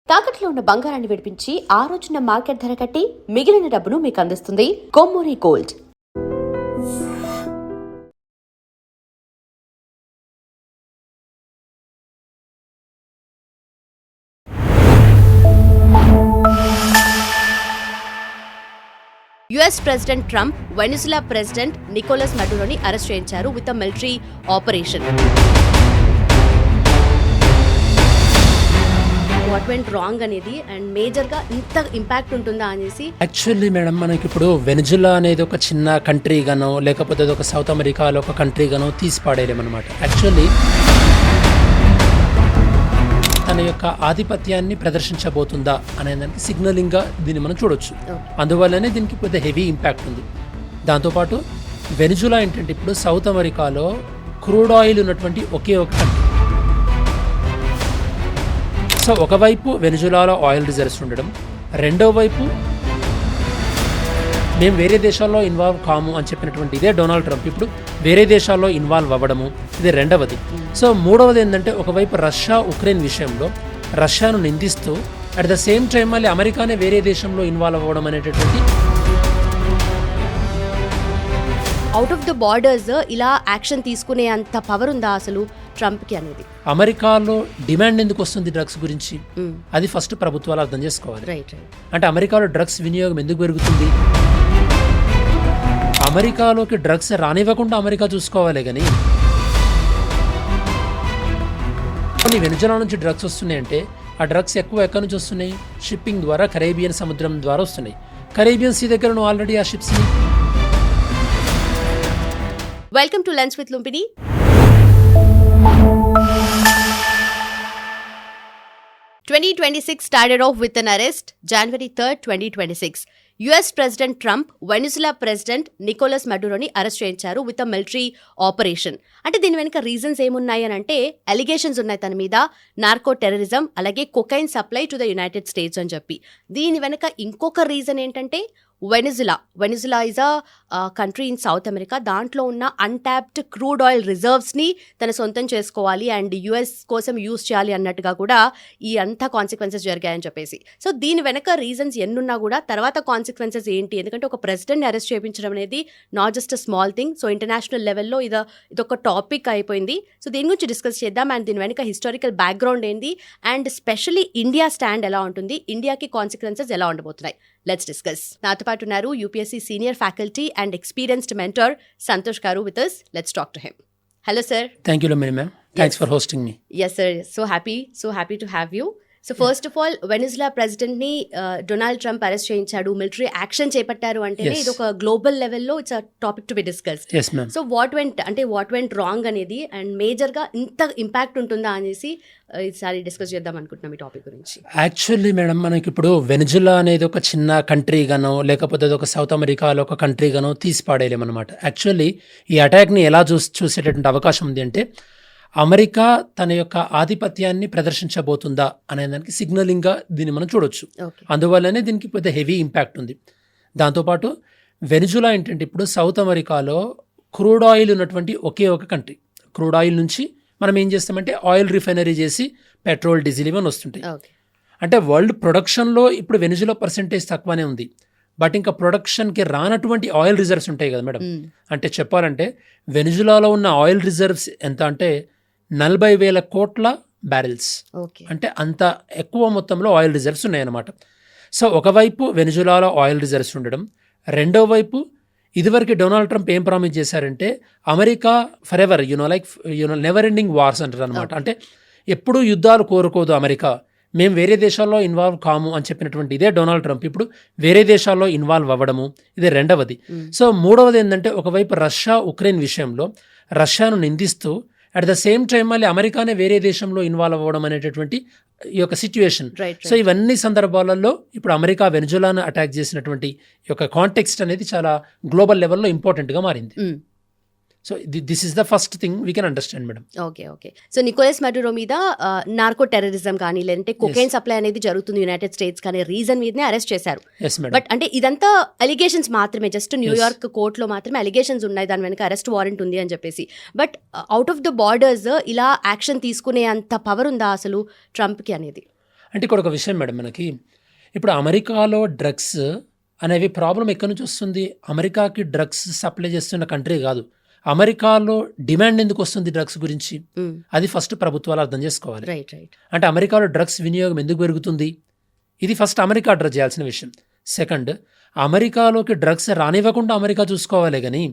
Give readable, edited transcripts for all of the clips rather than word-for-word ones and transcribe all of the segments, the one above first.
తాకట్లో ఉన్న బంగారాన్ని విడిపించి ఆ రోజున మార్కెట్ ధర కట్టి మిగిలిన డబ్బును మీకు అందిస్తుంది Kommuri gold. US president Trump Venezuela president Nicolas మడురోని అరెస్ట్ చేయించారు with a military operation. What went wrong అనేది అండ్ మేజర్ గా ఇంత ఇంపాక్ట్ ఉంటుందా అనేసి. యాక్చువల్లీ మేడం, మనకి ఇప్పుడు వెనిజులా అనేది ఒక చిన్న కంట్రీ గానో లేకపోతే ఒక సౌత్ అమెరికాలో ఒక కంట్రీ గానో తీసి పాడేయలేమన్నమాట. యాక్చువల్లీ తన యొక్క ఆధిపత్యాన్ని ప్రదర్శించబోతుందా అనే దానికి సిగ్నలింగ్ గా దీన్ని మనం చూడొచ్చు. అందువల్లనే దీనికి పెద్ద హెవీ ఇంపాక్ట్ ఉంది. దాంతోపాటు వెనిజులా ఏంటంటే ఇప్పుడు సౌత్ అమెరికాలో క్రూడ్ ఆయిల్ ఉన్నటువంటి ఒకే ఒక కంట్రీ. సో ఒకవైపు వెనిజులాలో ఆయిల్ రిజర్వ్స్ ఉండడం, రెండో వైపు మేము వేరే దేశాల్లో ఇన్వాల్వ్ కాము అని చెప్పినటువంటి ఇదే డొనాల్డ్ ట్రంప్ ఇప్పుడు వేరే దేశాల్లో ఇన్వాల్వ్ అవ్వడము, ఇది రెండవది. సో మూడవది ఏంటంటే ఒకవైపు రష్యా ఉక్రెయిన్ విషయంలో రష్యాను నిందిస్తూ అట్ ద సేమ్ టైం మళ్ళీ అమెరికానే వేరే దేశంలో ఇన్వాల్వ్ అవ్వడం అనేటటువంటి అవుట్ ఆఫ్ ద బార్డర్స్ ఇలా యాక్షన్ తీసుకునే అంత పవర్ ఉందా అసలు ట్రంప్కి అనేది. అమెరికాలో డిమాండ్ ఎందుకు వస్తుంది డ్రగ్స్ గురించి, అది ఫస్ట్ ప్రభుత్వాలు అర్థం చేసుకోవాలి. అంటే అమెరికాలో డ్రగ్స్ వినియోగం ఎందుకు పెరుగుతుంది, అమెరికాలోకి డ్రగ్స్ రానివ్వకుండా అమెరికా చూసుకోవాలి. కానీ వెనిజులా నుంచి డ్రగ్స్ వస్తున్నాయంటే ఆ డ్రగ్స్ ఎక్కడి నుంచి వస్తున్నాయి, షిప్పింగ్ ద్వారా కరేబియన్ సముద్రం ద్వారా వస్తున్నాయి. కరేబియన్ సీ దగ్గర ఆల్రెడీ ఆ ships. Welcome to lunch with లుంపిని. (2026) started off with an arrest. January 3rd, 2026. US president Trump Venezuela president Nicolas మడురోని అరెస్ట్ చేయించారు విత్ అ మిలిటరీ ఆపరేషన్. అంటే దీని వెనుక రీజన్స్ ఏమున్నాయి అని అంటే అలిగేషన్స్ ఉన్నాయి తన మీద నార్కో టెర్రరిజం అలాగే cocaine supply to the United states అని చెప్పి. దీని వెనుక ఇంకొక రీజన్ ఏంటంటే Venezuela is a country in south America. దాంట్లో ఉన్న అన్టాప్డ్ క్రూడ్ ఆయిల్ రిజర్వ్స్ని తన సొంతం చేసుకోవాలి అండ్ యుఎస్ కోసం యూజ్ చేయాలి అన్నట్టుగా కూడా ఈ అంతా కాన్సిక్వెన్సెస్ జరిగాయని చెప్పేసి. సో దీని వెనక రీజన్స్ ఎన్నున్నా కూడా తర్వాత కాన్సిక్వెన్సెస్ ఏంటి, ఎందుకంటే ఒక ప్రెసిడెంట్ని అరెస్ట్ చేయించడం అనేది not just a small thing. So international లెవెల్లో ఇదొక టాపిక్ అయిపోయింది. సో దీని గురించి డిస్కస్ చేద్దాం అండ్ దీని వెనక హిస్టారికల్ బ్యాక్గ్రౌండ్ ఏంది అండ్ స్పెషల్లీ ఇండియా స్టాండ్ ఎలా ఉంటుంది, ఇండియాకి కాన్సిక్వెన్సెస్ ఎలా ఉండబోతున్నాయి. Let's discuss. నాతో పాటు ఉన్నారు UPSC senior faculty and experienced mentor Santosh గారు with us. Let's talk to him. Hello sir. Thank you ma'am. Thanks for hosting me. Yes sir, so happy to have you. So first of all Venezuela ప్రెసిడెంట్ని Donald Trump arrest చేయించాడు, military action చేపట్టారు అంటే ఇది ఒక global లెవెల్లో it's a topic to be discussed. So what went wrong అనేది and మేజర్గా ఇంత ఇంపాక్ట్ ఉంటుందా అనేసి ఈసారి డిస్కస్ చేద్దాం అనుకుంటున్నాం ఈ టాపిక్ గురించి. యాక్చువల్లీ మేడం, మనకి ఇప్పుడు వెనిజులా అనేది ఒక చిన్న కంట్రీ గానో లేకపోతే ఒక సౌత్ అమెరికాలో ఒక కంట్రీ గానో తీసి పాడేయలేమన్నమాట. యాక్చువల్లీ ఈ అటాక్ని ఎలా చూసేటటువంటి అవకాశం ఉంది అంటే అమెరికా తన యొక్క ఆధిపత్యాన్ని ప్రదర్శించబోతుందా అనే దానికి సిగ్నలింగ్గా దీన్ని మనం చూడొచ్చు. అందువల్లనే దీనికి పెద్ద హెవీ ఇంపాక్ట్ ఉంది. దాంతోపాటు వెనిజులా ఏంటంటే ఇప్పుడు సౌత్ అమెరికాలో క్రూడ్ ఆయిల్ ఉన్నటువంటి ఒకే ఒక కంట్రీ. క్రూడ్ ఆయిల్ నుంచి మనం ఏం చేస్తామంటే ఆయిల్ రిఫైనరీ చేసి పెట్రోల్, డీజిల్ ఇవన్నీ వస్తుంటాయి. అంటే వరల్డ్ ప్రొడక్షన్లో ఇప్పుడు వెనిజులా పర్సెంటేజ్ తక్కువనే ఉంది. బట్ ఇంకా ప్రొడక్షన్కి రానటువంటి ఆయిల్ రిజర్వ్స్ ఉంటాయి కదా మేడం. అంటే చెప్పాలంటే వెనిజులాలో ఉన్న ఆయిల్ రిజర్వ్స్ ఎంత అంటే 40,000 కోట్ల బ్యారెల్స్. అంటే అంత ఎక్కువ మొత్తంలో ఆయిల్ రిజర్వ్స్ ఉన్నాయన్నమాట. సో ఒకవైపు వెనిజులాలో ఆయిల్ రిజర్వ్స్ ఉండడం, రెండో వైపు ఇదివరకు డొనాల్డ్ ట్రంప్ ఏం ప్రామిస్ చేశారంటే America for ever never ending wars అంటారు అనమాట. అంటే ఎప్పుడూ యుద్ధాలు కోరుకోదు అమెరికా, మేము వేరే దేశాల్లో ఇన్వాల్వ్ కాము అని చెప్పినటువంటి ఇదే డొనాల్డ్ ట్రంప్ ఇప్పుడు వేరే దేశాల్లో ఇన్వాల్వ్ అవ్వడము, ఇది రెండవది. సో మూడవది ఏంటంటే ఒకవైపు రష్యా ఉక్రెయిన్ విషయంలో రష్యాను నిందిస్తూ అట్ ద సేమ్ టైం మళ్ళీ అమెరికానే వేరే దేశంలో ఇన్వాల్వ్ అవ్వడం అనేటటువంటి ఈ యొక్క సిచ్యువేషన్. సో ఇవన్నీ సందర్భాలలో ఇప్పుడు అమెరికా వెనిజులాను అటాక్ చేసినటువంటి ఈ యొక్క కాంటెక్స్ట్ అనేది చాలా గ్లోబల్ లెవెల్లో ఇంపార్టెంట్గా మారింది. So this is the first thing we can understand madam. Okay. So Nicolas Maduro మీద నార్కో టెర్రరిజం కానీ లేదంటే కొకైన్ సప్లై అనేది జరుగుతుంది యునైటెడ్ స్టేట్స్ కానీ రీజన్ మీదనే అరెస్ట్ చేశారు. బట్ అంటే ఇదంతా అలిగేషన్స్ మాత్రమే, జస్ట్ న్యూయార్క్ కోర్టులో మాత్రమే అలిగేషన్స్ ఉన్నాయి, దాని వెనక అరెస్ట్ వారెంట్ ఉంది అని చెప్పేసి. But out of the borders ఇలా యాక్షన్ తీసుకునే అంత పవర్ ఉందా అసలు ట్రంప్కి అనేది. అంటే ఇక్కడ ఒక విషయం మేడం, మనకి ఇప్పుడు అమెరికాలో డ్రగ్స్ అనేవి ప్రాబ్లం ఎక్కడి నుంచి వస్తుంది? అమెరికాకి డ్రగ్స్ సప్లై చేస్తున్న కంట్రీ కాదు. అమెరికాలో డిమాండ్ ఎందుకు వస్తుంది డ్రగ్స్ గురించి? అది ఫస్ట్ ప్రభుత్వాలు అర్థం చేసుకోవాలి. అంటే అమెరికాలో డ్రగ్స్ వినియోగం ఎందుకు పెరుగుతుంది? ఇది ఫస్ట్ అమెరికా అడ్రస్ చేయాల్సిన విషయం. సెకండ్, అమెరికాలోకి డ్రగ్స్ రానివ్వకుండా అమెరికా చూసుకోవాలి, కానీ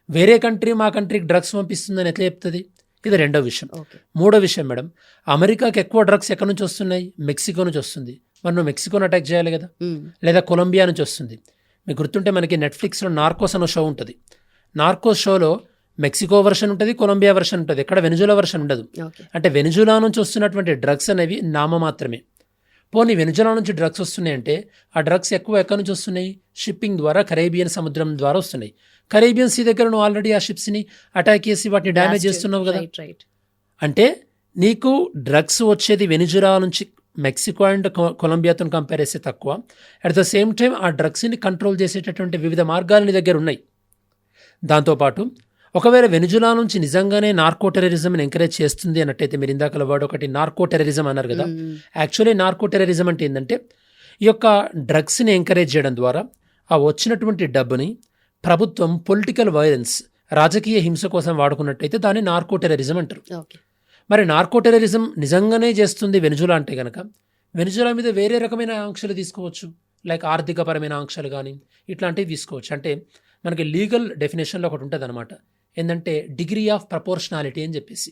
వేరే కంట్రీ మా కంట్రీకి డ్రగ్స్ పంపిస్తుందని ఎట్లా చెప్తుంది? ఇది రెండో విషయం. మూడో విషయం మేడం, అమెరికాకి ఎక్కువ డ్రగ్స్ ఎక్కడి నుంచి వస్తున్నాయి? మెక్సికో నుంచి వస్తుంది. మరి నువ్వు మెక్సికోని అటాక్ చేయాలి కదా, లేదా కొలంబియా నుంచి వస్తుంది. మీకు గుర్తుంటే మనకి నెట్ఫ్లిక్స్లో నార్కోస్ అనే షో ఉంటుంది. నార్కోస్ షోలో మెక్సికో వర్షన్ ఉంటుంది, కొలంబియా వర్షన్ ఉంటుంది, ఎక్కడ వెనిజులా వర్షన్ ఉండదు. అంటే వెనిజులా నుంచి వస్తున్నటువంటి డ్రగ్స్ అనేవి నామమాత్రమే. పోనీ వెనిజులా నుంచి డ్రగ్స్ వస్తున్నాయంటే ఆ డ్రగ్స్ ఎక్కువ ఎక్కడి నుంచి వస్తున్నాయి? షిప్పింగ్ ద్వారా కరేబియన్ సముద్రం ద్వారా వస్తున్నాయి. కరేబియన్ సీ దగ్గర నువ్వు ఆల్రెడీ ఆ షిప్స్ని అటాక్ చేసి వాటిని డ్యామేజ్ చేస్తున్నావు కదా. అంటే నీకు డ్రగ్స్ వచ్చేది వెనిజులా నుంచి మెక్సికో అండ్ కొలంబియాతో కంపేర్ చేస్తే తక్కువ. అట్ ద సేమ్ టైం ఆ డ్రగ్స్ని కంట్రోల్ చేసేటటువంటి వివిధ మార్గాలు నీ దగ్గర ఉన్నాయి. దాంతోపాటు ఒకవేళ వెనిజులా నుంచి నిజంగానే నార్కో టెర్రరిజంని ఎంకరేజ్ చేస్తుంది అన్నట్టయితే, మీరు ఇందాకల వర్డ్ ఒకటి నార్కో టెర్రరిజం అన్నారు కదా. యాక్చువల్లీ నార్కో టెర్రరిజం అంటే ఏంటంటే ఈ యొక్క డ్రగ్స్ని ఎంకరేజ్ చేయడం ద్వారా ఆ వచ్చినటువంటి డబ్బుని ప్రభుత్వం పొలిటికల్ వైలెన్స్, రాజకీయ హింస కోసం వాడుకున్నట్టయితే దాన్ని నార్కో టెర్రరిజం అంటారు. మరి నార్కో టెర్రరిజం నిజంగానే చేస్తుంది వెనిజులా అంటే కనుక వెనిజులా మీద వేరే రకమైన ఆంక్షలు తీసుకోవచ్చు, లైక్ ఆర్థికపరమైన ఆంక్షలు కానీ ఇట్లాంటివి తీసుకోవచ్చు. అంటే మనకి లీగల్ డెఫినేషన్లో ఒకటి ఉంటుంది అనమాట, ఏంటంటే డిగ్రీ ఆఫ్ ప్రపోర్షనాలిటీ అని చెప్పేసి.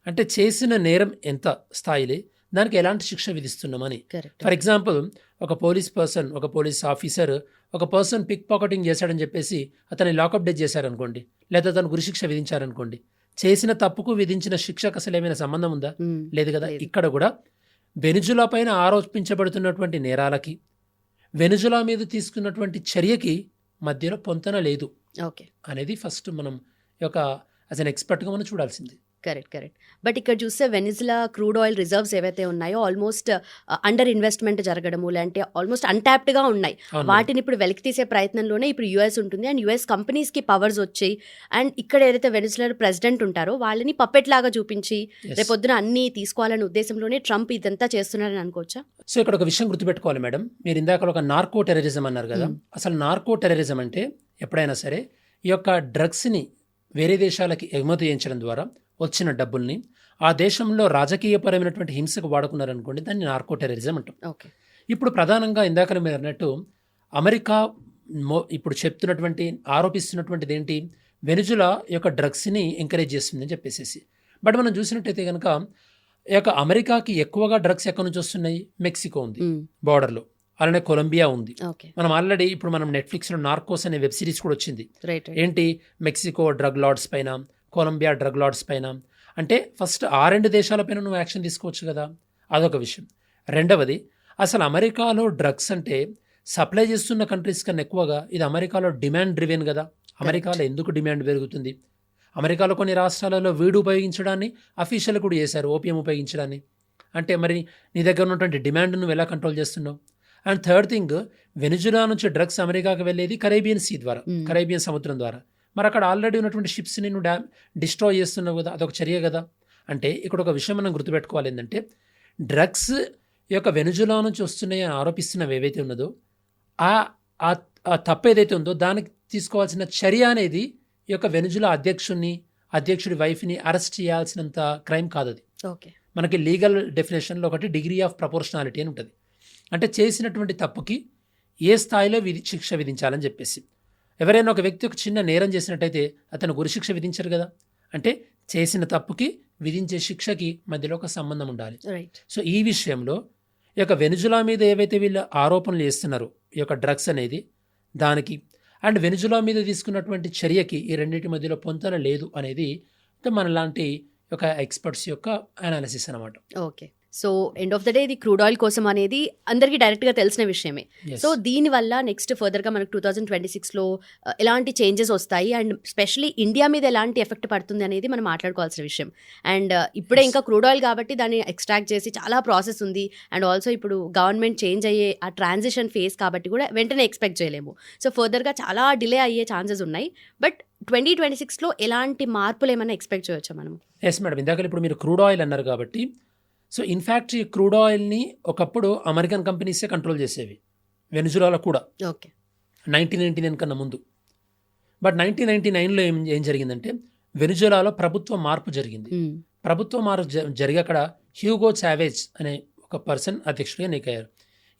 అంటే చేసిన నేరం ఎంత స్థాయిలే దానికి ఎలాంటి శిక్ష విధిస్తున్నామని. ఫర్ ఎగ్జాంపుల్, ఒక పోలీస్ ఆఫీసర్ ఒక పర్సన్ పిక్ పాకెటింగ్ చేశాడని చెప్పేసి అతన్ని లాకప్ డెత్ చేశారనుకోండి, లేదా అతను గురిశిక్ష విధించారనుకోండి, చేసిన తప్పుకు విధించిన శిక్షకు అసలు ఏమైనా సంబంధం ఉందా? లేదు కదా. ఇక్కడ కూడా వెనిజులా పైన ఆరోపించబడుతున్నటువంటి నేరాలకి వెనిజులా మీద తీసుకున్నటువంటి చర్యకి మధ్యలో పొంతన లేదు అనేది ఫస్ట్ మనం ఒక యాజ్ అన్ ఎక్స్పర్ట్గా మనం చూడాల్సింది. కరెక్ట్. బట్ ఇక్కడ చూస్తే వెనిజులా క్రూడ్ ఆయిల్ రిజర్వ్స్ ఏవైతే ఉన్నాయో ఆల్మోస్ట్ అండర్ ఇన్వెస్ట్మెంట్ జరగడము, లేదంటే ఆల్మోస్ట్ అన్టాప్డ్గా ఉన్నాయి. వాటిని ఇప్పుడు వెలికి తీసే ప్రయత్నంలోనే ఇప్పుడు యుఎస్ ఉంటుంది. అండ్ యుఎస్ కంపెనీస్కి పవర్స్ వచ్చాయి. అండ్ ఇక్కడ ఏదైతే వెనిజులా ప్రెసిడెంట్ ఉంటారో వాళ్ళని పప్పెట్ లాగా చూపించి రేపొద్దున అన్ని తీసుకోవాలనే ఉద్దేశంలోనే ట్రంప్ ఇదంతా చేస్తున్నారని అనుకోవచ్చా? సో ఇక్కడ ఒక విషయం గుర్తుపెట్టుకోవాలి మేడం, మీరు ఇందాక ఒక నార్కో టెర్రరిజం అన్నారు కదా. అసలు నార్కో టెర్రరిజం అంటే ఎప్పుడైనా సరే ఈ యొక్క డ్రగ్స్ని వేరే దేశాలకి ఎగుమతి చేయించడం ద్వారా వచ్చిన డబ్బుల్ని ఆ దేశంలో రాజకీయపరమైనటువంటి హింసకు వాడుకున్నారనుకోండి, దాన్ని నార్కో టెర్రరిజం అంటాం. ఇప్పుడు ప్రధానంగా ఇందాక మీరు అన్నట్టు అమెరికా ఇప్పుడు ఆరోపిస్తున్నటువంటిది ఏంటి? వెనిజులా యొక్క డ్రగ్స్ని ఎంకరేజ్ చేస్తుందని చెప్పేసి. బట్ మనం చూసినట్టయితే కనుక ఈ యొక్క అమెరికాకి ఎక్కువగా డ్రగ్స్ ఎక్కడి నుంచి వస్తున్నాయి? మెక్సికో ఉంది బార్డర్లో, అలానే కొలంబియా ఉంది. మనం ఆల్రెడీ ఇప్పుడు మనం నెట్ఫ్లిక్స్లో నార్కోస్ అనే వెబ్ సిరీస్ కూడా వచ్చింది. ఏంటి? మెక్సికో డ్రగ్ లార్డ్స్ పైన, కొలంబియా డ్రగ్ లార్డ్స్ పైన. అంటే ఫస్ట్ ఆ రెండు దేశాలపైన నువ్వు యాక్షన్ తీసుకోవచ్చు కదా, అదొక విషయం. రెండవది, అసలు అమెరికాలో డ్రగ్స్ అంటే సప్లై చేస్తున్న కంట్రీస్ కన్నా ఎక్కువగా ఇది అమెరికాలో డిమాండ్ డ్రివెన్ కదా. అమెరికాలో ఎందుకు డిమాండ్ పెరుగుతుంది? అమెరికాలో కొన్ని రాష్ట్రాలలో వీడు ఉపయోగించడాన్ని అఫీషియల్ కూడా చేశారు, ఓపియం ఉపయోగించడాన్ని. అంటే మరి నీ దగ్గర ఉన్నటువంటి డిమాండ్ నువ్వు ఎలా కంట్రోల్ చేస్తున్నావు? అండ్ థర్డ్ థింగ్, వెనిజులా నుంచి డ్రగ్స్ అమెరికాకి వెళ్ళేది కరేబియన్ సీ ద్వారా, కరేబియన్ సముద్రం ద్వారా. మరి అక్కడ ఆల్రెడీ ఉన్నటువంటి షిప్స్ని నువ్వు డిస్ట్రాయ్ చేస్తున్నావు కదా, అదొక చర్య కదా. అంటే ఇక్కడ ఒక విషయం మనం గుర్తుపెట్టుకోవాలి, ఏంటంటే డ్రగ్స్ యొక్క వెనిజులా నుంచి వస్తున్నాయి అని ఆరోపిస్తున్నవి ఏవైతే ఉన్నదో ఆ తప్పు ఏదైతే ఉందో దానికి తీసుకోవాల్సిన చర్య అనేది ఈ యొక్క వెనిజులా అధ్యక్షుడి వైఫ్ని అరెస్ట్ చేయాల్సినంత క్రైమ్ కాదు అది. మనకి లీగల్ డెఫినేషన్లో ఒకటి డిగ్రీ ఆఫ్ ప్రపోర్షనాలిటీ అని ఉంటుంది. అంటే చేసినటువంటి తప్పుకి ఏ స్థాయిలో శిక్ష విధించాలని చెప్పేసి. ఎవరైనా ఒక వ్యక్తి ఒక చిన్న నేరం చేసినట్టయితే అతను గురిశిక్ష విధించరు కదా. అంటే చేసిన తప్పుకి విధించే శిక్షకి మధ్యలో ఒక సంబంధం ఉండాలి. సో ఈ విషయంలో ఈ యొక్క వెనిజులా మీద ఏవైతే వీళ్ళు ఆరోపణలు చేస్తున్నారో ఈ యొక్క డ్రగ్స్ అనేది దానికి అండ్ వెనిజులా మీద తీసుకున్నటువంటి చర్యకి ఈ రెండింటి మధ్యలో పొంతన లేదు అనేది మనలాంటి ఒక ఎక్స్పర్ట్స్ యొక్క అనాలిసిస్ అనమాట. Okay. So end of the day ఇది క్రూడ్ ఆయిల్ కోసం అనేది అందరికీ డైరెక్ట్గా తెలిసిన విషయమే. సో దీనివల్ల నెక్స్ట్ ఫర్దర్గా మనకు 2026లో ఎలాంటి చేంజెస్ వస్తాయి అండ్ స్పెషలీ ఇండియా మీద ఎలాంటి ఎఫెక్ట్ పడుతుంది అనేది మనం మాట్లాడుకోవాల్సిన విషయం. అండ్ ఇప్పుడే ఇంకా క్రూడ్ ఆయిల్ కాబట్టి దాన్ని ఎక్స్ట్రాక్ట్ చేసి చాలా ప్రాసెస్ ఉంది. అండ్ ఆల్సో ఇప్పుడు గవర్నమెంట్ చేంజ్ అయ్యే ఆ ట్రాన్సిషన్ ఫేజ్ కాబట్టి కూడా వెంటనే ఎక్స్పెక్ట్ చేయలేము. సో ఫర్దర్గా చాలా డిలే అయ్యే ఛాన్సెస్ ఉన్నాయి. బట్ 2026లో ఎలాంటి మార్పులు ఏమైనా ఎక్స్పెక్ట్ చేయొచ్చా మనం? ఎస్ మేడం, ఇందాక ఇప్పుడు మీరు క్రూడ్ ఆయిల్ అన్నారు కాబట్టి సో ఇన్ఫ్యాక్ట్ ఈ క్రూడ్ ఆయిల్ని ఒకప్పుడు అమెరికన్ కంపెనీసే కంట్రోల్ చేసేవి, వెనిజులాలో కూడా ఓకే 1999 కన్నా ముందు. బట్ 1999లో ఏం జరిగిందంటే వెనిజులాలో ప్రభుత్వ మార్పు జరిగింది. ప్రభుత్వ మార్పు జరిగి అక్కడ హ్యూగో చావేజ్ అనే ఒక పర్సన్ అధ్యక్షుడిగా ఎన్నికయ్యారు.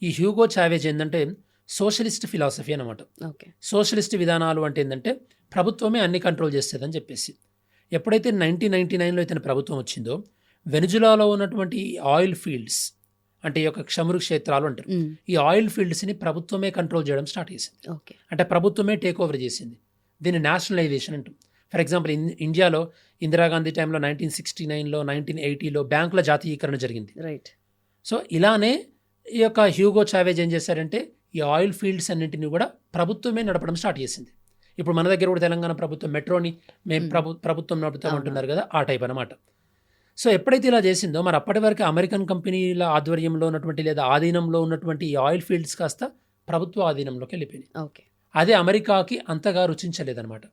ఈ హ్యూగో చావేజ్ ఏంటంటే సోషలిస్ట్ ఫిలాసఫీ అనమాట. ఓకే సోషలిస్ట్ విధానాలు అంటే ఏంటంటే ప్రభుత్వమే అన్ని కంట్రోల్ చేస్తుందని చెప్పేసి. ఎప్పుడైతే 1999లో ఇతని ప్రభుత్వం వచ్చిందో వెనిజులాలో ఉన్నటువంటి ఆయిల్ ఫీల్డ్స్ అంటే ఈ యొక్క క్షమురు క్షేత్రాలు అంటారు, ఈ ఆయిల్ ఫీల్డ్స్ని ప్రభుత్వమే కంట్రోల్ చేయడం స్టార్ట్ చేసింది. ఓకే అంటే ప్రభుత్వమే టేక్ ఓవర్ చేసింది. దీన్ని నేషనలైజేషన్ అంటాం. ఫర్ ఎగ్జాంపుల్ ఇండియాలో ఇందిరాగాంధీ టైంలో 1969లో 1980లో బ్యాంకుల జాతీయీకరణ జరిగింది. రైట్. సో ఇలానే ఈ యొక్క హ్యూగో చావేజ్ ఏం చేశారంటే ఈ ఆయిల్ ఫీల్డ్స్ అన్నింటినీ కూడా ప్రభుత్వమే నడపడం స్టార్ట్ చేసింది. ఇప్పుడు మన దగ్గర కూడా తెలంగాణ ప్రభుత్వం మెట్రోని మేము ప్రభుత్వం నడుపుతామంటున్నారు కదా, ఆ టైప్ అనమాట. సో ఎప్పుడైతే ఇలా చేసిందో మరి అప్పటి వరకు అమెరికన్ కంపెనీల ఆధ్వర్యంలో ఉన్నటువంటి లేదా ఆధీనంలో ఉన్నటువంటి ఈ ఆయిల్ ఫీల్డ్స్ కాస్త ప్రభుత్వ ఆధీనంలోకి వెళ్ళిపోయినాయి. ఓకే అదే అమెరికాకి అంతగా రుచించలేదన్నమాట.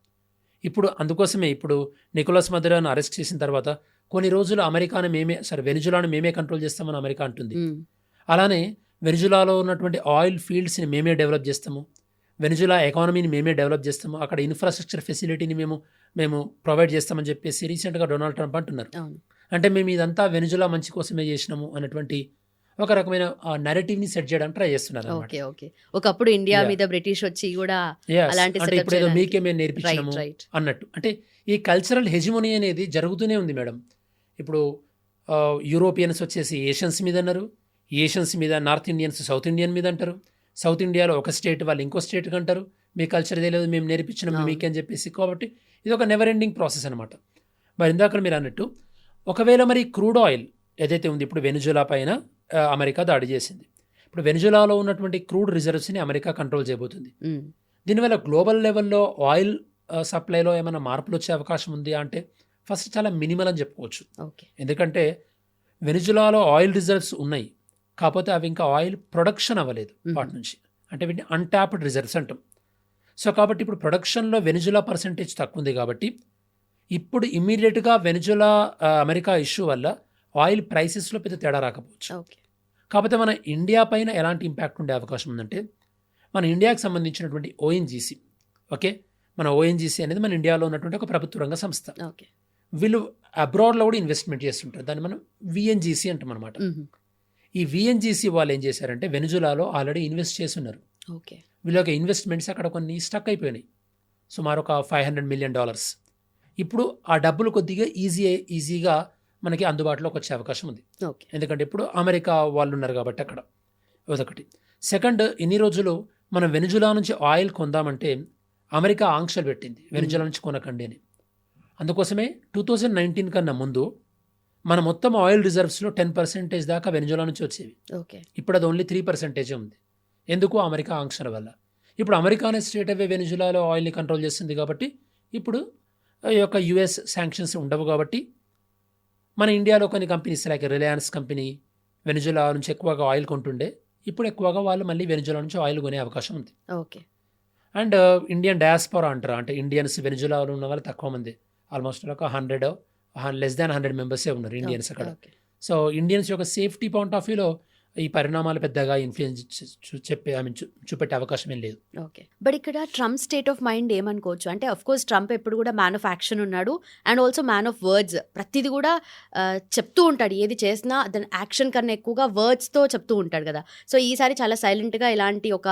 ఇప్పుడు అందుకోసమే ఇప్పుడు నికోలస్ మదురోను అరెస్ట్ చేసిన తర్వాత కొన్ని రోజులు వెనిజులాను మేమే కంట్రోల్ చేస్తామని అమెరికా అంటుంది. అలానే వెనిజులాలో ఉన్నటువంటి ఆయిల్ ఫీల్డ్స్ని మేమే డెవలప్ చేస్తాము, వెనిజులా ఎకానమీని మేమే డెవలప్ చేస్తాము, అక్కడ ఇన్ఫ్రాస్ట్రక్చర్ ఫెసిలిటీని మేము ప్రొవైడ్ చేస్తామని చెప్పేసి రీసెంట్గా డొనాల్డ్ ట్రంప్ అంటున్నారు. అంటే మేము ఇదంతా వెనిజులా మంచి కోసమే చేసినాము అన్నటువంటి ఒక రకమైన నెరేటివ్ని సెట్ చేయడానికి ట్రై చేస్తున్నారు. Okay okay. ఒకప్పుడు ఇండియా మీద బ్రిటిష్ వచ్చి కూడా అలాంటి అంటే ఇప్పుడు ఏదో మీకే మేము నేర్పించినాము అన్నట్టు. అంటే ఈ కల్చరల్ హెజిమోనీ అనేది జరుగుతూనే ఉంది మేడం. ఇప్పుడు యూరోపియన్స్ వచ్చేసి ఏషియన్స్ మీద అన్నారు, ఏషియన్స్ మీద నార్త్ ఇండియన్స్ సౌత్ ఇండియన్ మీద అంటారు, సౌత్ ఇండియాలో ఒక స్టేట్ వాళ్ళు ఇంకో స్టేట్కి అంటారు మీ కల్చర్ తెలియదు మేము నేర్పించినాం మీకే అని చెప్పేసి. కాబట్టి ఇది ఒక నెవర్ ఎండింగ్ ప్రాసెస్ అనమాట. మరి ఇందాక మీరు అన్నట్టు ఒకవేళ మరి క్రూడ్ ఆయిల్ ఏదైతే ఉంది ఇప్పుడు వెనిజులా పైన అమెరికా దాడి చేసింది. ఇప్పుడు వెనిజులాలో ఉన్నటువంటి క్రూడ్ రిజర్వ్స్ని అమెరికా కంట్రోల్ చేయబోతుంది. దీనివల్ల గ్లోబల్ లెవెల్లో ఆయిల్ సప్లైలో ఏమైనా మార్పులు వచ్చే అవకాశం ఉంది అంటే ఫస్ట్ చాలా మినిమల్ అని చెప్పుకోవచ్చు. ఎందుకంటే వెనిజులాలో ఆయిల్ రిజర్వ్స్ ఉన్నాయి, కాకపోతే అవి ఇంకా ఆయిల్ ప్రొడక్షన్ అవ్వలేదు వాటి నుంచి. అంటే వీటిని అన్టాప్డ్ రిజర్వ్స్ అంటాం. సో కాబట్టి ఇప్పుడు ప్రొడక్షన్లో వెనిజులా పర్సెంటేజ్ తక్కువ ఉంది కాబట్టి ఇప్పుడు ఇమ్మీడియట్గా వెనిజులా అమెరికా ఇష్యూ వల్ల ఆయిల్ ప్రైసెస్లో పెద్ద తేడా రాకపోవచ్చు. కాకపోతే మన ఇండియా పైన ఎలాంటి ఇంపాక్ట్ ఉండే అవకాశం ఉందంటే మన ఇండియాకి సంబంధించినటువంటి ఓఎన్జీసీ, ఓకే, మన ఓఎన్జీసీ అనేది మన ఇండియాలో ఉన్నటువంటి ఒక ప్రభుత్వ రంగ సంస్థ. వీళ్ళు అబ్రాడ్లో కూడా ఇన్వెస్ట్మెంట్ చేస్తుంటారు, దాన్ని మనం విఎన్జీసీ అంటాం అనమాట. ఈ విఎన్జీసీ వాళ్ళు ఏం చేశారంటే వెనిజులాలో ఆల్రెడీ ఇన్వెస్ట్ చేస్తున్నారు. వీళ్ళ యొక్క ఇన్వెస్ట్మెంట్స్ అక్కడ కొన్ని స్టక్ అయిపోయినాయి, సుమారు ఒక $500 million. ఇప్పుడు ఆ డబ్బులు కొద్దిగా ఈజీగా మనకి అందుబాటులోకి వచ్చే అవకాశం ఉంది. ఎందుకంటే ఇప్పుడు అమెరికా వాళ్ళు ఉన్నారు కాబట్టి అక్కడ. అదొకటి. సెకండ్, ఇన్ని రోజులు మనం వెనిజులా నుంచి ఆయిల్ కొందామంటే అమెరికా ఆంక్షలు పెట్టింది వెనిజులా నుంచి కొనకండి అని. అందుకోసమే 2019 కన్నా ముందు మన మొత్తం ఆయిల్ రిజర్వ్స్లో 10% దాకా వెనిజులా నుంచి వచ్చేవి. ఇప్పుడు అది ఓన్లీ 3% ఉంది. ఎందుకు? అమెరికా ఆంక్షల వల్ల. ఇప్పుడు అమెరికానే స్ట్రేట్ అవే వెనిజులాలో ఆయిల్ని కంట్రోల్ చేస్తుంది కాబట్టి ఇప్పుడు ఈ యొక్క యుఎస్ శాంక్షన్స్ ఉండవు కాబట్టి మన ఇండియాలో కొన్ని companies like Reliance company Venezuela నుంచి ఎక్కువగా ఆయిల్ కొంటుండే, ఇప్పుడు ఎక్కువగా వాళ్ళు మళ్ళీ వెనిజులా నుంచి ఆయిల్ కొనే అవకాశం ఉంది. అండ్ ఇండియన్ డయాస్పోరా అంటారు, అంటే ఇండియన్స్ వెనిజులాలో ఉన్న వాళ్ళు తక్కువ మంది, ఆల్మోస్ట్ ఒక 100 మెంబర్సే ఉన్నారు ఇండియన్స్ అక్కడ. సో ఇండియన్స్ యొక్క సేఫ్టీ పాయింట్ ఆఫ్ వ్యూలో ఈ పరిణామాలు పెద్దగా ఇన్ఫ్లుయెన్స్ చూపెట్టే అవకాశం ఏం లేదు. బట్ ఇక్కడ ట్రంప్ స్టేట్ ఆఫ్ మైండ్ ఏమనుకోవచ్చు అంటే, అఫ్ కోర్స్ ట్రంప్ ఎప్పుడు కూడా మ్యాన్ ఆఫ్ యాక్షన్ ఉన్నాడు and also man of words. ప్రతిదీ కూడా చెప్తూ ఉంటాడు, ఏది చేసినా దాని యాక్షన్ కన్నా ఎక్కువగా వర్డ్స్తో చెప్తూ ఉంటాడు కదా. సో ఈసారి చాలా సైలెంట్గా ఇలాంటి ఒక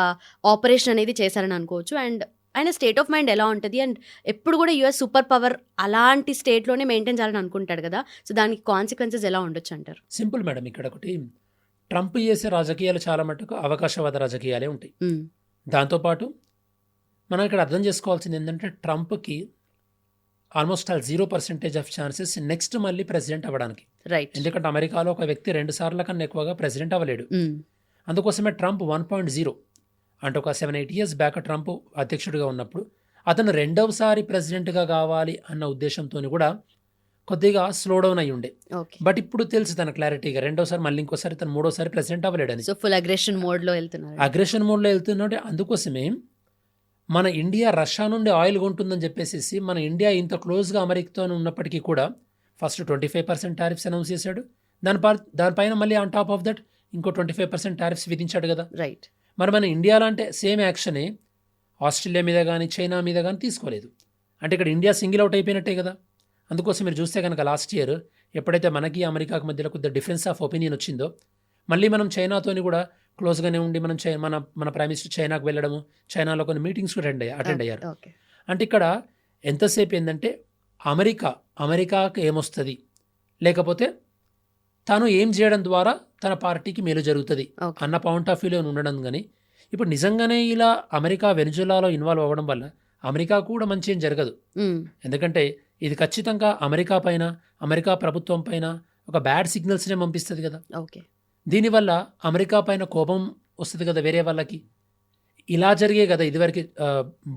ఆపరేషన్ అనేది చేశారని అనుకోవచ్చు. అండ్ ఆయన స్టేట్ ఆఫ్ మైండ్ ఎలా ఉంటుంది, అండ్ ఎప్పుడు కూడా యుఎస్ సూపర్ పవర్ అలాంటి స్టేట్లోనే మెయింటైన్ చేయాలని అనుకుంటాడు కదా. సో దానికి కాన్సిక్వెన్సెస్ ఎలా ఉండొచ్చు అంటారు? సింపుల్ మేడం, ఇక్కడ ఒకటి ట్రంప్ చేసే రాజకీయాలు చాలా మటుకు అవకాశవాద రాజకీయాలే ఉంటాయి. దాంతోపాటు మనం ఇక్కడ అర్థం చేసుకోవాల్సింది ఏంటంటే ట్రంప్కి ఆల్మోస్ట్ 0% ఆఫ్ ఛాన్సెస్ నెక్స్ట్ మళ్ళీ ప్రెసిడెంట్ అవ్వడానికి. ఎందుకంటే అమెరికాలో ఒక వ్యక్తి 2 సార్ల కన్నా ఎక్కువగా ప్రెసిడెంట్ అవ్వలేడు. అందుకోసమే ట్రంప్ 1.0 అంటే ఒక 7-8 years బ్యాక్ ట్రంప్ అధ్యక్షుడిగా ఉన్నప్పుడు అతను 2వసారి ప్రెసిడెంట్గా కావాలి అన్న ఉద్దేశంతో కూడా కొద్దిగా స్లో డౌన్ అయ్యి ఉండే. బట్ ఇప్పుడు తెలుసు తన క్లారిటీగా 2వసారి మళ్ళీ ఇంకోసారి తను 3వసారి ప్రెసిడెంట్ అవ్వలేడని. సో ఫుల్ అగ్రెషన్ మోడ్లో వెళ్తున్నాడు. అందుకోసమే మన ఇండియా రష్యా నుండి ఆయిల్ కొంటుందని చెప్పేసి మన ఇండియా ఇంత క్లోజ్గా అమెరికాతో ఉన్నప్పటికీ కూడా ఫస్ట్ 25% టారిఫ్స్ అనౌన్స్ చేశాడు, దానిపైన మళ్ళీ ఆన్ టాప్ ఆఫ్ దట్ ఇంకో 25% టారిఫ్స్ విధించాడు కదా. రైట్. మరి మన ఇండియాలో అంటే సేమ్ యాక్షనే ఆస్ట్రేలియా మీద కానీ చైనా మీద కానీ తీసుకోలేదు. అంటే ఇక్కడ ఇండియా సింగిల్ అవుట్ అయిపోయినట్టే కదా. అందుకోసం మీరు చూస్తే కనుక లాస్ట్ ఇయర్ ఎప్పుడైతే మనకి అమెరికాకి మధ్యలో కొద్దిగా డిఫరెన్స్ ఆఫ్ ఒపీనియన్ వచ్చిందో, మళ్ళీ మనం చైనాతోని కూడా క్లోజ్గానే ఉండి మనం మన ప్రైమ్ మినిస్టర్ చైనాకు వెళ్ళడము, చైనాలో కొన్ని మీటింగ్స్ కూడా అటెండ్ అయ్యారు. అంటే ఇక్కడ ఎంతసేపు ఏంటంటే అమెరికాకి ఏమొస్తుంది, లేకపోతే తాను ఏం చేయడం ద్వారా తన పార్టీకి మేలు జరుగుతుంది అన్న పాయింట్ ఆఫ్ వ్యూలో ఉండడం. కానీ ఇప్పుడు నిజంగానే ఇలా అమెరికా వెనిజులాలో ఇన్వాల్వ్ అవ్వడం వల్ల అమెరికా కూడా మంచి ఏం జరగదు. ఎందుకంటే ఇది ఖచ్చితంగా అమెరికా ప్రభుత్వం పైన ఒక బ్యాడ్ సిగ్నల్స్నే పంపిస్తుంది కదా. దీనివల్ల అమెరికా పైన కోపం వస్తుంది కదా వేరే వాళ్ళకి. ఇలా జరిగే కదా ఇదివరకు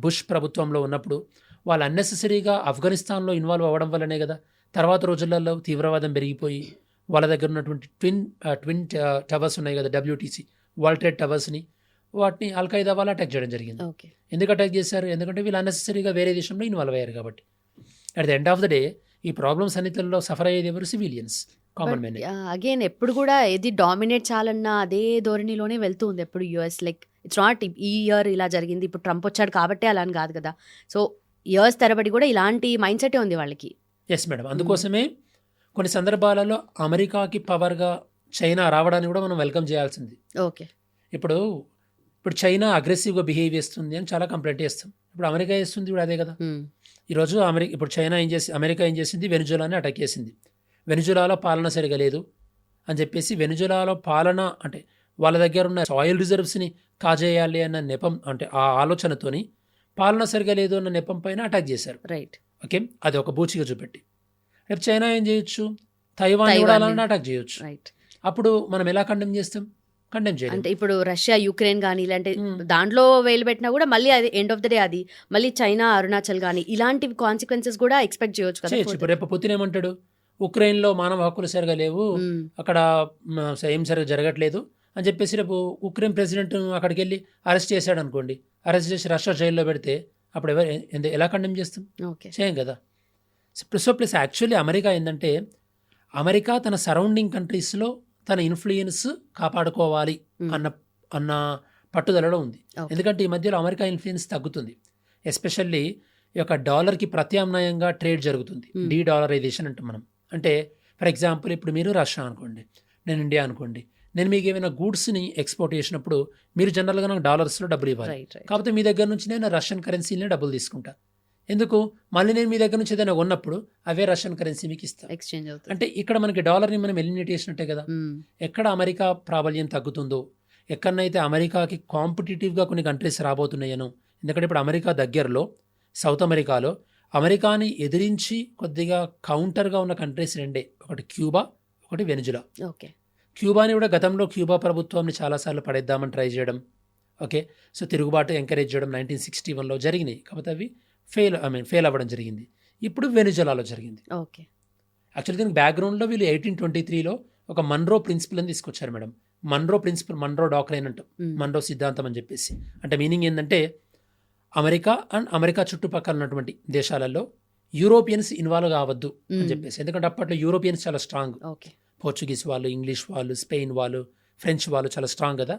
బుష్ ప్రభుత్వంలో ఉన్నప్పుడు వాళ్ళు అన్నెసెసరీగా ఆఫ్ఘనిస్తాన్లో ఇన్వాల్వ్ అవ్వడం వల్లనే కదా తర్వాత రోజులలో తీవ్రవాదం పెరిగిపోయి వాళ్ళ దగ్గర ఉన్నటువంటి ట్విన్ టవర్స్ ఉన్నాయి కదా, WTC వరల్డ్ ట్రేడ్ టవర్స్ని, వాటిని అల్ఖైదా వాళ్ళు అటాక్ చేయడం జరిగింది. ఎందుకు అటాక్ చేశారు? ఎందుకంటే వీళ్ళు అన్నెసెసరీగా వేరే దేశంలో ఇన్వాల్వ్ అయ్యారు కాబట్టి. At the end of the day ఈ ప్రాబ్లమ్స్ అన్నిటిలో సఫర్ అయ్యేది ఎవరు? Civilians, common men. అగైన్ ఎప్పుడు కూడా ఏది డామినేట్ చాలన్న అదే ధోరణిలోనే వెళ్తూ ఉంది ఎప్పుడు యుఎస్. లైక్ ఇట్స్ నాట్ ఈ ఇయర్ ఇలా జరిగింది, ఇప్పుడు ట్రంప్ వచ్చాడు కాబట్టి అలా అని కాదు కదా. సో ఇయర్స్ తరబడి కూడా ఇలాంటి మైండ్ సెటే ఉంది వాళ్ళకి. ఎస్ మేడం, అందుకోసమే కొన్ని సందర్భాలలో అమెరికాకి పవర్గా చైనా రావడాన్ని కూడా మనం వెల్కమ్ చేయాల్సింది. ఓకే. ఇప్పుడు చైనా అగ్రెసివ్గా బిహేవ్ చేస్తుంది అని చాలా కంప్లైంట్ చేస్తాం. ఇప్పుడు అమెరికా చేస్తుంది కూడా అదే కదా. ఈరోజు ఇప్పుడు అమెరికా ఏం చేసింది? వెనిజులాని అటాక్ చేసింది. వెనిజులాలో పాలన సరిగా లేదు అని చెప్పేసి వెనిజులాలో పాలన అంటే వాళ్ళ దగ్గర ఉన్న ఆయిల్ రిజర్వ్స్ని కాజేయాలి అన్న నెపం, అంటే ఆ ఆలోచనతోని పాలన సరిగా లేదు అన్న నెపం పైన అటాక్ చేశారు. రైట్. ఓకే, అది ఒక బూచిగా చూపెట్టి. రేపు చైనా ఏం చేయొచ్చు? తైవాన్ కూడా అలానే అటాక్ చేయొచ్చు. రైట్. అప్పుడు మనం ఎలా కండెమ్ చేస్తాం? కండెమ్ చేయాలి. అంటే ఇప్పుడు రష్యా యుక్రెయిన్ కానీ ఇలాంటి దాంట్లో వేలు పెట్టినా కూడా మళ్ళీ అది ఎండ్ ఆఫ్ ద డే అది మళ్ళీ చైనా అరుణాచల్ కానీ ఇలాంటి కాన్సిక్వెన్సెస్ కూడా ఎక్స్పెక్ట్ చేయొచ్చు కదా. ఇప్పుడు రేపు పుతిన్ ఏమంటాడు? ఉక్రెయిన్లో మానవ హక్కులు సరిగా లేవు, అక్కడ ఏం సరిగా జరగట్లేదు అని చెప్పేసి రేపు ఉక్రెయిన్ ప్రెసిడెంట్ అక్కడికి వెళ్ళి అరెస్ట్ చేశాడు అనుకోండి, అరెస్ట్ చేసి రష్యా జైల్లో పెడితే అప్పుడు ఎలా కండెమ్ చేస్తాం? చేయం కదా. సో ప్లస్ యాక్చువల్లీ అమెరికా ఏంటంటే అమెరికా తన సరౌండింగ్ కంట్రీస్లో తన ఇన్ఫ్లుయెన్స్ కాపాడుకోవాలి అన్న పట్టుదలలో ఉంది. ఎందుకంటే ఈ మధ్యలో అమెరికా ఇన్ఫ్లుయెన్స్ తగ్గుతుంది. ఎస్పెషల్లీ ఈ యొక్క డాలర్కి ప్రత్యామ్నాయంగా ట్రేడ్ జరుగుతుంది, డీడాలరైజేషన్ అంటాం మనం. అంటే ఫర్ ఎగ్జాంపుల్ ఇప్పుడు మీరు రష్యా అనుకోండి, నేను ఇండియా అనుకోండి, నేను మీకు ఏమైనా గూడ్స్ని ఎక్స్పోర్ట్ చేసినప్పుడు మీరు జనరల్గా నాకు డాలర్స్లో డబ్బులు ఇవ్వాలి. కాకపోతే మీ దగ్గర నుంచి నేను రష్యన్ కరెన్సీనే డబ్బులు తీసుకుంటా. ఎందుకు? మళ్ళీ నేను మీ దగ్గర నుంచి ఏదైనా ఉన్నప్పుడు అవే రష్యన్ కరెన్సీ మీకు ఇస్తాను, ఎక్స్చేంజ్ అవుతుంది. అంటే ఇక్కడ మనకి డాలర్ని మనం ఎలిమినేట్ చేసినట్టే కదా. ఎక్కడ అమెరికా ప్రాబల్యం తగ్గుతుందో, ఎక్కడనైతే అమెరికాకి కాంపిటేటివ్గా కొన్ని కంట్రీస్ రాబోతున్నాయనో, ఎందుకంటే ఇప్పుడు అమెరికా దగ్గరలో సౌత్ అమెరికాలో అమెరికాని ఎదిరించి కొద్దిగా కౌంటర్గా ఉన్న కంట్రీస్ రెండే, ఒకటి క్యూబా, ఒకటి వెనిజులా. ఓకే. క్యూబాని కూడా గతంలో క్యూబా ప్రభుత్వాన్ని చాలాసార్లు పడేద్దామని ట్రై చేయడం, ఓకే, సో తిరుగుబాటు ఎంకరేజ్ చేయడం 1961లో జరిగినాయి. కాకపోతే అవి ఫెయిల్ అవ్వడం జరిగింది. ఇప్పుడు వెనిజులాలో జరిగింది. ఓకే. యాక్చువల్లీ దీనికి బ్యాక్గ్రౌండ్లో వీళ్ళు 1823లో ఒక మన్రో ప్రిన్సిపల్ అని తీసుకొచ్చారు madam. Monroe principle, Monroe doctrine అంటాం, మన్రో సిద్ధాంతం అని చెప్పేసి. అంటే మీనింగ్ ఏంటంటే అమెరికా చుట్టుపక్కల ఉన్నటువంటి దేశాలలో యూరోపియన్స్ ఇన్వాల్వ్ కావద్దు అని చెప్పేసి. ఎందుకంటే అప్పట్లో యూరోపియన్స్ చాలా స్ట్రాంగ్, పోర్చుగీస్ వాళ్ళు, ఇంగ్లీష్ వాళ్ళు, స్పెయిన్ వాళ్ళు, ఫ్రెంచ్ వాళ్ళు చాలా స్ట్రాంగ్ కదా.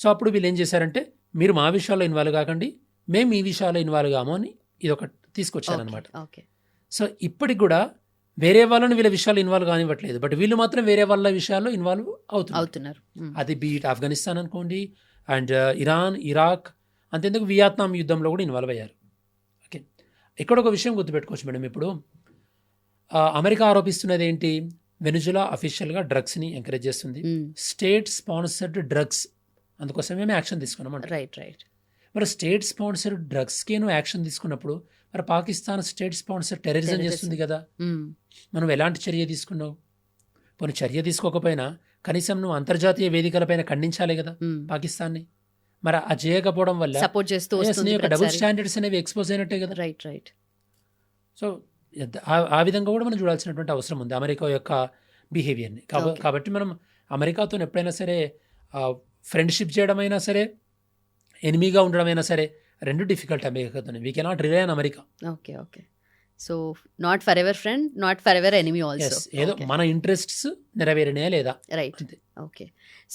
సో అప్పుడు వీళ్ళు ఏం చేశారంటే మీరు మా విషయాల్లో ఇన్వాల్వ్ కాకండి, మేము ఈ విషయాల్లో ఇన్వాల్వ్ కాము అని ఇది ఒకటి తీసుకొచ్చారనమాట. సో ఇప్పటికి కూడా వేరే వాళ్ళని వీళ్ళ విషయాలు ఇన్వాల్వ్ కానివ్వట్లేదు, బట్ వీళ్ళు మాత్రం వేరే వాళ్ళ విషయాల్లో ఇన్వాల్వ్ అవుతున్నారు. అది బీట్ ఆఫ్ఘనిస్తాన్ అనుకోండి, అండ్ ఇరాన్, ఇరాక్, అంతేందుకు వియత్నాం యుద్ధంలో కూడా ఇన్వాల్వ్ అయ్యారు. ఓకే, ఇక్కడ ఒక విషయం గుర్తుపెట్టుకోవచ్చు మేడం. ఇప్పుడు అమెరికా ఆరోపిస్తున్నది ఏంటి? వెనిజులా అఫీషియల్గా డ్రగ్స్ని ఎంకరేజ్ చేస్తుంది, స్టేట్ స్పాన్సర్డ్ డ్రగ్స్, అందుకోసం మేము యాక్షన్ తీసుకున్నాం అంటే. రైట్. మరి స్టేట్ స్పాన్సర్డ్ డ్రగ్స్కే నువ్వు యాక్షన్ తీసుకున్నప్పుడు మరి పాకిస్తాన్ స్టేట్ స్పాన్సర్ టెర్రరిజం చేస్తుంది కదా. మనం ఎలాంటి చర్య తీసుకున్నావు? పోనీ చర్య తీసుకోకపోయినా కనీసం నువ్వు అంతర్జాతీయ వేదికలపైన ఖండించాలి కదా పాకిస్తాన్ని. మరి ఆ చేయకపోవడం వల్ల సపోర్ట్ చేస్తూ డబుల్ స్టాండర్డ్స్ అనేవి ఎక్స్పోజ్ అయినట్టే కదా. రైట్. సో ఆ విధంగా కూడా మనం చూడాల్సినటువంటి అవసరం ఉంది అమెరికా యొక్క బిహేవియర్ని. కాబట్టి మనం అమెరికాతో ఎప్పుడైనా సరే ఫ్రెండ్షిప్ చేయడమైనా సరే, ఎనిమీగా ఉండడమైనా సరే, రెండు డిఫికల్ట్ అమెరికాతో. We cannot rely on America. Okay. So not for ever friend, not for ever enemy also. ఏదో మన ఇంట్రెస్ట్స్ నెరవేరినాయా లేదా రైట్. అంతే. ఓకే.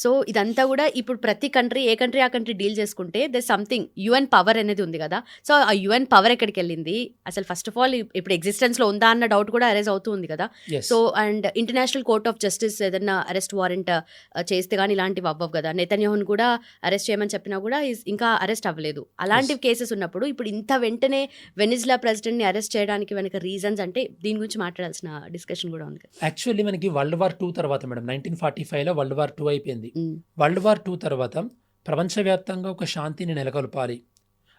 సో ఇదంతా కూడా ఇప్పుడు ప్రతి కంట్రీ ఏ కంట్రీ ఆ కంట్రీ డీల్ చేసుకుంటే దే సంథింగ్ యుఎన్ పవర్ అనేది ఉంది కదా. సో ఆ యుఎన్ పవర్ ఎక్కడికి వెళ్ళింది అసలు, ఫస్ట్ ఆఫ్ ఆల్ ఇప్పుడు ఎగ్జిస్టెన్స్లో ఉందా అన్న డౌట్ కూడా అరైజ్ అవుతూ ఉంది కదా. Yes. So and international court of justice ఏదైనా అరెస్ట్ వారెంట్ చేస్తే కానీ ఇలాంటివి అవ్వవు కదా. నెతన్యాహుని కూడా అరెస్ట్ చేయమని చెప్పినా కూడా ఇంకా అరెస్ట్ అవ్వలేదు. అలాంటి కేసెస్ ఉన్నప్పుడు ఇప్పుడు ఇంత వెంటనే వెనిజులా ప్రెసిడెంట్ని అరెస్ట్ చేయడానికి వెనక రీజన్స్ అంటే దీని గురించి మాట్లాడాల్సిన డిస్కషన్ కూడా ఉంది కదా. యాక్చువల్లీ మనకి వరల్డ్ వార్ 2 తర్వాత మేడం 1945లో వరల్డ్ వార్ 2 అయిపోయింది. Mm. వరల్డ్ వార్ 2 తర్వాత ప్రపంచవ్యాప్తంగా ఒక శాంతిని నెలకొల్పాలి,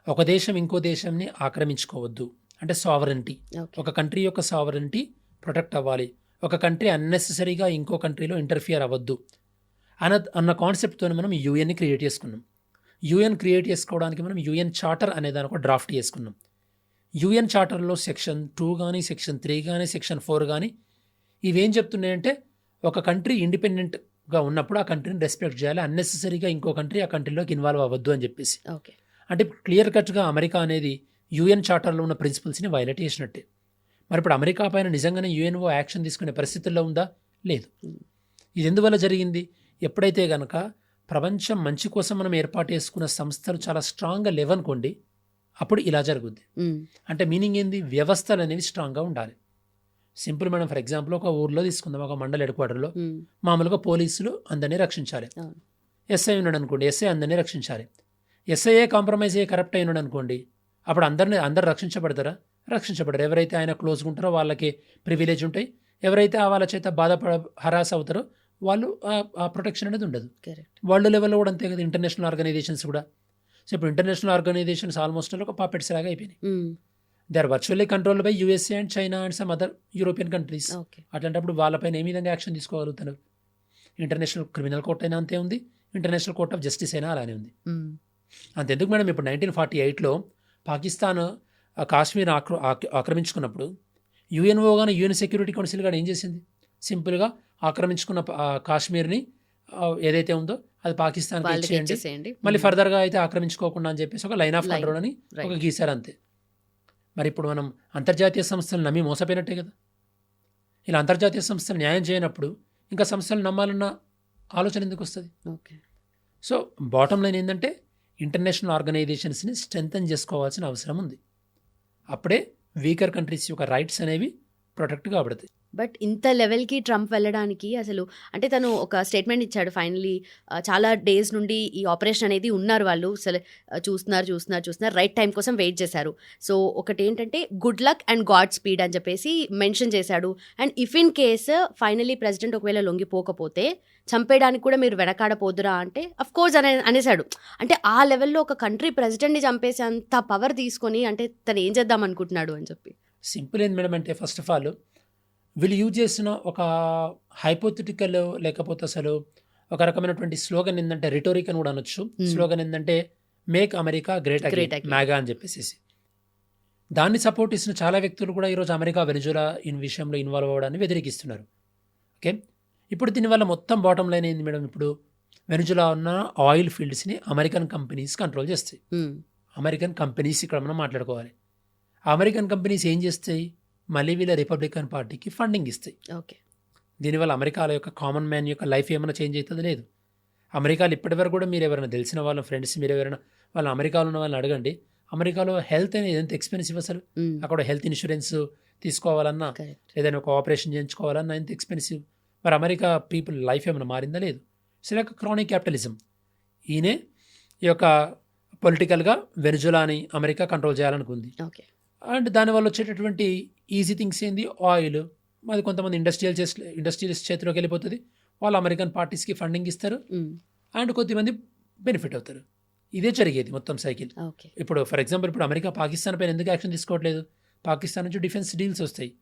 ఒక దేశం ఇంకో దేశంని ఆక్రమించుకోవద్దు, అంటే సావరెంటీ, Okay. ఒక కంట్రీ యొక్క సావరెంటీ ప్రొటెక్ట్ అవ్వాలి, ఒక కంట్రీ అన్నెసెసరీగా ఇంకో కంట్రీలో ఇంటర్ఫియర్ అవ్వద్దు అన్న కాన్సెప్ట్తో మనం యూఎన్ని క్రియేట్ చేసుకున్నాం. యూఎన్ క్రియేట్ చేసుకోవడానికి మనం యూఎన్ చార్టర్ అనే దాని ఒక డ్రాఫ్ట్ చేసుకున్నాం. యూఎన్ చార్టర్లో సెక్షన్ 2 కానీ సెక్షన్ 3 కానీ సెక్షన్ 4 కానీ ఇవేం చెప్తున్నాయంటే ఒక కంట్రీ ఇండిపెండెంట్గా ఉన్నప్పుడు ఆ కంట్రీని రెస్పెక్ట్ చేయాలి, అన్నెసెసరీగా ఇంకో కంట్రీ ఆ కంట్రీలోకి ఇన్వాల్వ్ అవ్వద్దు అని చెప్పేసి. ఓకే. అంటే క్లియర్ కట్గా అమెరికా అనేది యూఎన్ చార్టర్లో ఉన్న ప్రిన్సిపల్స్ని వైలేట్ చేసినట్టే. మరి ఇప్పుడు అమెరికా పైన నిజంగానే యూఎన్ఓ యాక్షన్ తీసుకునే పరిస్థితుల్లో ఉందా? లేదు. ఇది ఎందువల్ల జరిగింది? ఎప్పుడైతే కనుక ప్రపంచం మంచి కోసం మనం ఏర్పాటు చేసుకున్న సంస్థలు చాలా స్ట్రాంగ్గా లేవనుకోండి, అప్పుడు ఇలా జరుగుద్ది. అంటే మీనింగ్ ఏంది? వ్యవస్థలు అనేవి స్ట్రాంగ్గా ఉండాలి. సింపుల్ మేడం, ఫర్ ఎగ్జాంపుల్ ఒక ఊర్లో తీసుకుందాం, ఒక మండల హెడ్ క్వార్టర్లో మామూలుగా పోలీసులు అందరినీ రక్షించాలి. ఎస్ఐ ఉన్నాడు అనుకోండి, ఎస్ఐ అందరినీ రక్షించాలి. ఎస్ఐఏ కాంప్రమైజ్ అయ్యే కరప్ట్ అయి ఉన్నాడు అనుకోండి, అప్పుడు అందరు రక్షించబడతారా? రక్షించబడరు. ఎవరైతే ఆయన క్లోజ్గా ఉంటారో వాళ్ళకి ప్రివిలేజ్ ఉంటాయి, ఎవరైతే వాళ్ళ చేత హరాస్ అవుతారో వాళ్ళు ఆ ప్రొటెక్షన్ అనేది ఉండదు. వరల్డ్ లెవెల్లో కూడా అంతే కదా, ఇంటర్నేషనల్ ఆర్గనైజేషన్స్ కూడా. సో ఇప్పుడు ఇంటర్నేషనల్ ఆర్గనైజేషన్స్ ఆల్మోస్ట్ ఒక పాపెట్స్ లాగా అయిపోయినాయి. They are virtually controlled by USA and China and some other European countries. అట్లాంటప్పుడు వాళ్ళపైన ఏ విధంగా యాక్షన్ తీసుకోగలుగుతున్నారు? ఇంటర్నేషనల్ క్రిమినల్ కోర్ట్ అయినా అంతే ఉంది, ఇంటర్నేషనల్ కోర్ట్ ఆఫ్ జస్టిస్ అయినా అలానే ఉంది. అంతెందుకు మేడం, ఇప్పుడు 1948లో పాకిస్తాన్ కాశ్మీర్ ఆక్రమించుకున్నప్పుడు యుఎన్ఓ కానీ యూఎన్ సెక్యూరిటీ కౌన్సిల్ కానీ ఏం చేసింది? సింపుల్గా ఆక్రమించుకున్న కాశ్మీర్ని ఏదైతే ఉందో అది పాకిస్తాన్కి ఇచ్చేయండి, మళ్ళీ ఫర్దర్గా అయితే ఆక్రమించుకోకుండా అని చెప్పేసి ఒక లైన్ ఆఫ్ కంట్రోల్ అని ఒక గీశారు అంతే. మరి ఇప్పుడు మనం అంతర్జాతీయ సంస్థలు నమ్మి మోసపోయినట్టే కదా. ఇలా అంతర్జాతీయ సంస్థలు న్యాయం చేయనప్పుడు ఇంకా సంస్థలు నమ్మాలన్న ఆలోచన ఎందుకు వస్తుంది? సో బాటమ్ లైన్ ఏంటంటే ఇంటర్నేషనల్ ఆర్గనైజేషన్స్ని స్ట్రెంథన్ చేసుకోవాల్సిన అవసరం ఉంది. అప్పుడే వీకర్ కంట్రీస్ యొక్క రైట్స్ అనేవి ప్రొటెక్ట్ కాబడతాయి. బట్ ఇంత లెవెల్కి ట్రంప్ వెళ్ళడానికి అసలు అంటే తను ఒక స్టేట్మెంట్ ఇచ్చాడు ఫైనలీ, చాలా డేస్ నుండి ఈ ఆపరేషన్ అనేది ఉన్నారు వాళ్ళు, చూస్తున్నారు రైట్ టైం కోసం వెయిట్ చేశారు. సో ఒకటి ఏంటంటే good luck and God speed అని చెప్పేసి మెన్షన్ చేశాడు. And if in case finally president ఒకవేళ లొంగిపోకపోతే చంపేయడానికి కూడా మీరు వెనకాడపోదురా అంటే అఫ్ కోర్స్ అనేసాడు. అంటే ఆ లెవెల్లో ఒక కంట్రీ ప్రెసిడెంట్ని చంపేసి అంత పవర్ తీసుకొని అంటే తను ఏం చేద్దాం అనుకుంటున్నాడు అని చెప్పి. సింపుల్ ఏంది మేడం అంటే, ఫస్ట్ ఆఫ్ ఆల్ వీళ్ళు యూజ్ చేసిన ఒక హైపోథెటికల్ లేకపోతే అసలు ఒక రకమైనటువంటి స్లోగన్ ఏంటంటే, రిటోరిక్ అని కూడా అనొచ్చు. స్లోగన్ ఏంటంటే make America great again, Megha అని చెప్పేసి. దాన్ని సపోర్ట్ ఇస్తున్న చాలా వ్యక్తులు కూడా ఈరోజు అమెరికా వెనిజులా విషయంలో ఇన్వాల్వ్ అవ్వడాన్ని వ్యతిరేకిస్తున్నారు. ఓకే, ఇప్పుడు దీనివల్ల మొత్తం బాటమ్ లైన్ ఏంది మేడం? ఇప్పుడు వెనిజులా ఉన్న ఆయిల్ ఫీల్డ్స్ని అమెరికన్ కంపెనీస్ కంట్రోల్ చేస్తాయి. అమెరికన్ కంపెనీస్ ఇక్కడ మనం మాట్లాడుకోవాలి. అమెరికన్ కంపెనీస్ ఏం చేస్తాయి? మళ్ళీ వీళ్ళ రిపబ్లికన్ పార్టీకి ఫండింగ్ ఇస్తాయి. ఓకే, దీనివల్ల అమెరికాలో యొక్క కామన్ మ్యాన్ యొక్క లైఫ్ ఏమైనా చేంజ్ అవుతుంది? లేదు. అమెరికాలో ఇప్పటివరకు కూడా మీరు ఎవరైనా తెలిసిన వాళ్ళ ఫ్రెండ్స్, మీరు ఎవరైనా వాళ్ళ అమెరికాలో ఉన్న వాళ్ళని అడగండి, అమెరికాలో హెల్త్ అనేది ఎంత ఎక్స్పెన్సివ్ అసలు. అక్కడ హెల్త్ ఇన్సూరెన్స్ తీసుకోవాలన్నా, ఏదైనా ఒక ఆపరేషన్ చేయించుకోవాలన్నా ఎంత ఎక్స్పెన్సివ్. మరి అమెరికా పీపుల్ లైఫ్ ఏమైనా మారిందా? లేదు. So like chronic capitalism. ఈయనే ఈ యొక్క పొలిటికల్గా వెనిజులాని అమెరికా కంట్రోల్ చేయాలనుకుంది. అండ్ దానివల్ల వచ్చేటటువంటి ఈజీ థింగ్స్ ఏంది? ఆయిల్. అది కొంతమంది ఇండస్ట్రియలిస్ట్ చేతిలోకి వెళ్ళిపోతుంది, వాళ్ళు అమెరికన్ పార్టీస్కి ఫండింగ్ ఇస్తారు అండ్ కొద్దిమంది బెనిఫిట్ అవుతారు. ఇదే జరిగేది మొత్తం సైకిల్. ఇప్పుడు ఫర్ ఎగ్జాంపుల్ ఇప్పుడు అమెరికా పాకిస్తాన్ పైన ఎందుకు యాక్షన్ తీసుకోవట్లేదు? పాకిస్తాన్ నుంచి డిఫెన్స్ డీల్స్ వస్తాయి.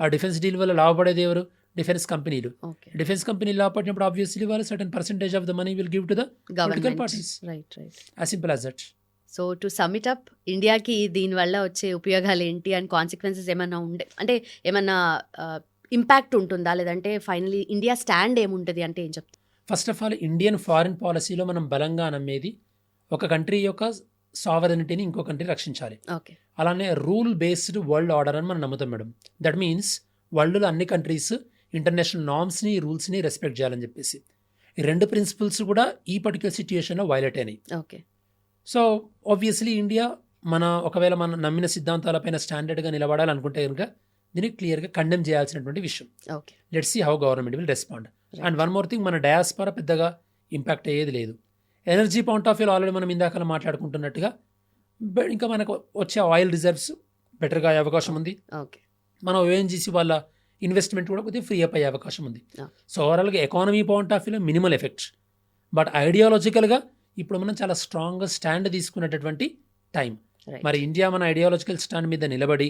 ఆ డిఫెన్స్ డీల్ వల్ల లాభపడేది ఎవరు? డిఫెన్స్ కంపెనీలు. డిఫెన్స్ కంపెనీలు లాభపడినప్పుడు ఆబ్వియస్లీ వాళ్ళు certain percentage of the money will give to the political parties. As simple as that. So to some it up, ఇండియాకి దీనివల్ల వచ్చే ఉపయోగాలు ఏంటి అండ్ కాన్సిక్వెన్సెస్ ఏమన్నా అంటే ఏమన్నా ఇంపాక్ట్ ఉంటుందా, లేదంటే ఫైనలీ ఇండియా స్టాండ్ ఏముంటుంది అంటే ఏం చెప్తారు? First of all Indian foreign పాలసీలో మనం బలంగా నమ్మేది ఒక కంట్రీ యొక్క సావరెనిటీని ఇంకో కంట్రీ రక్షించాలి. అలానే రూల్ బేస్డ్ వరల్డ్ ఆర్డర్ అని మనం నమ్ముతాం మేడం. దట్ మీన్స్ వరల్డ్లో అన్ని కంట్రీస్ ఇంటర్నేషనల్ నార్మ్స్ని రూల్స్ని రెస్పెక్ట్ చేయాలని చెప్పేసి. ఈ 2 ప్రిన్సిపల్స్ కూడా ఈ పర్టికులర్ సిచ్యుయేషన్లో వైలేట్ అయినాయి. ఓకే. సో ఆబ్వియస్లీ ఇండియా ఒకవేళ మనం నమ్మిన సిద్ధాంతాలపైన స్టాండర్డ్గా నిలబడాలనుకుంటే కనుక దీన్ని క్లియర్గా కండెమ్ చేయాల్సినటువంటి విషయం. Okay. Let's see how government will respond. And one more thing, మన డయాస్పారా పెద్దగా ఇంపాక్ట్ అయ్యేది లేదు. Energy point of view already మనం ఇందాక మాట్లాడుకుంటున్నట్టుగా ఇంకా మనకు వచ్చే ఆయిల్ రిజర్వ్స్ బెటర్గా అయ్యే అవకాశం ఉంది. ఓకే. మన ఓఎన్జీసీ వాళ్ళ ఇన్వెస్ట్మెంట్ కూడా కొద్దిగా ఫ్రీ అప్ అయ్యే అవకాశం ఉంది. సో ఓవరాల్గా ఎకానమీ పాయింట్ ఆఫ్ వ్యూలో మినిమల్ ఎఫెక్ట్స్, బట్ ఐడియాలజికల్గా ఇప్పుడు మనం చాలా స్ట్రాంగ్గా స్టాండ్ తీసుకునేటటువంటి టైం. మరి ఇండియా మన ఐడియాలజికల్ స్టాండ్ మీద నిలబడి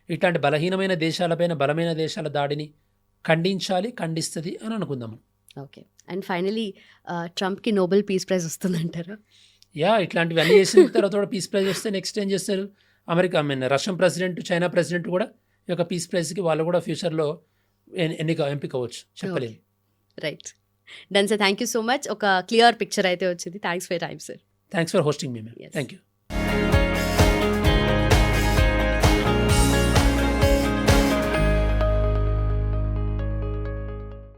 ఇట్లాంటి బలహీనమైన దేశాలపైన బలమైన దేశాల దాడిని ఖండిస్తుంది అని అనుకుందాం. ఓకే. అండ్ ఫైనలీ ట్రంప్కి నోబెల్ పీస్ ప్రైజ్ వస్తుందంటారా? ఇట్లాంటివి అన్నీ చేసిన తర్వాత కూడా పీస్ ప్రైజ్ వస్తే నెక్స్ట్ ఏం చేస్తారు? రష్యన్ ప్రెసిడెంట్, చైనా ప్రెసిడెంట్ కూడా ఈ యొక్క పీస్ ప్రైజ్కి వాళ్ళు కూడా ఫ్యూచర్లో ఎంపిక అవ్వచ్చు, చెప్పలేము. Right, done sir. Thank you so much. ఒక క్లియర్ పిక్చర్ అయితే వచ్చింది. Thanks for time sir. Thanks for hosting me. Thank you.